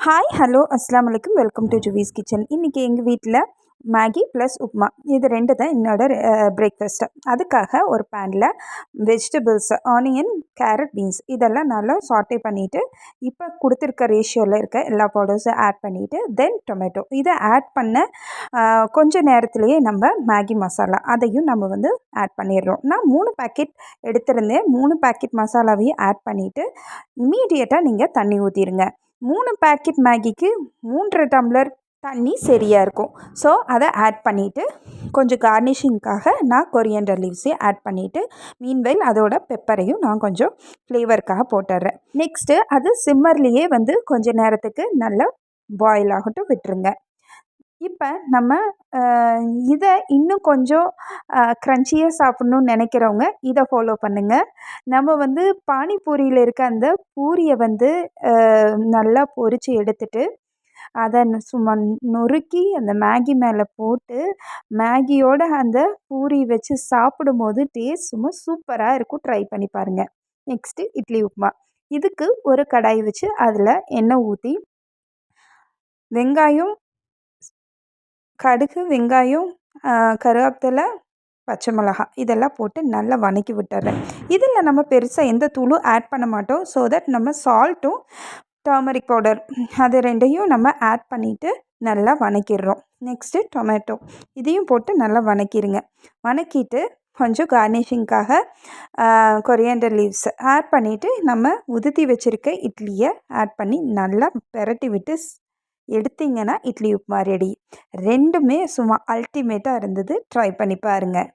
Hi hello அஸ்ஸலாமு அலைக்கும் welcome to ஜுவீஸ் kitchen. இன்றைக்கி எங்கள் வீட்டில் மேகி ப்ளஸ் உப்மா இது 2 தான் என்னோடய பிரேக்ஃபாஸ்ட்டு. அதுக்காக ஒரு பேனில் வெஜிடபிள்ஸ் ஆனியன், கேரட், பீன்ஸ் இதெல்லாம் நல்லா சாட்டே பண்ணிவிட்டு, இப்போ கொடுத்துருக்க ரேஷியோவில் இருக்க எல்லா பவுடர்ஸும் ஆட் பண்ணிவிட்டு, தென் டொமேட்டோ இதை ஆட் பண்ண கொஞ்ச நேரத்துலேயே நம்ம மேகி மசாலா அதையும் நம்ம வந்து ஆட் பண்ணிடுறோம். நான் 3 பேக்கெட் எடுத்திருந்தேன். 3 பேக்கெட் மசாலாவையும் ஆட் பண்ணிவிட்டு இம்மீடியட்டாக நீங்கள் தண்ணி ஊற்றிடுங்க. 3 பேக்கெட் மேகிக்கு 3 1/2 டம்ளர் தண்ணி சரியாக இருக்கும். ஸோ அதை ஆட் பண்ணிவிட்டு கொஞ்சம் கார்னிஷிங்காக நான் கொரியண்டர் லீவ்ஸையும் ஆட் பண்ணிவிட்டு மீன்வைல் அதோட பெப்பரையும் நான் கொஞ்சம் ஃப்ளேவருக்காக போட்டுடுறேன். நெக்ஸ்ட்டு அது சிம்மர்லேயே வந்து கொஞ்சம் நேரத்துக்கு நல்லா பாயில் ஆகட்டும் விட்டுருங்க. இப்போ நம்ம இதை இன்னும் கொஞ்சம் க்ரன்ச்சியாக சாப்பிட்ணுன்னு நினைக்கிறவங்க இதை ஃபாலோ பண்ணுங்கள். நம்ம வந்து பானிபூரியில் இருக்க அந்த பூரியை வந்து நல்லா பொரித்து எடுத்துட்டு அதை சும்மா நொறுக்கி அந்த மேகி மேலே போட்டு மேகியோட அந்த பூரி வச்சு சாப்பிடும்போது டேஸ்ட் சும்மா சூப்பராக இருக்கும். ட்ரை பண்ணி பாருங்கள். நெக்ஸ்ட்டு இட்லி உப்புமா. இதுக்கு ஒரு கடாய் வச்சு அதில் எண்ணெய் ஊற்றி வெங்காயம், கடுகு, வெங்காயம், கருவேப்பிலை, பச்சை மிளகாய் இதெல்லாம் போட்டு நல்லா வதக்கி விட்டுறேன். இதில் நம்ம பெருசாக எந்த தூளும் ஆட் பண்ண மாட்டோம். ஸோ தட் நம்ம சால்ட்டும் டர்மரிக் பவுடர் அது 2யும் நம்ம ஆட் பண்ணிவிட்டு நல்லா வதக்கிடுறோம். நெக்ஸ்ட்டு டொமேட்டோ இதையும் போட்டு நல்லா வதக்கிடுங்க. வதக்கிட்டு கொஞ்சம் கார்னிஷிங்காக கொரியண்டர் லீவ்ஸ் ஆட் பண்ணிவிட்டு நம்ம உதுத்தி வச்சுருக்க இட்லியை ஆட் பண்ணி நல்லா பெரட்டி விட்டு எடுத்திங்கன்னா இட்லி உப்புமா ரெடி. 2மே சும்மா அல்டிமேட்டாக இருந்தது. ட்ரை பண்ணி பாருங்கள்.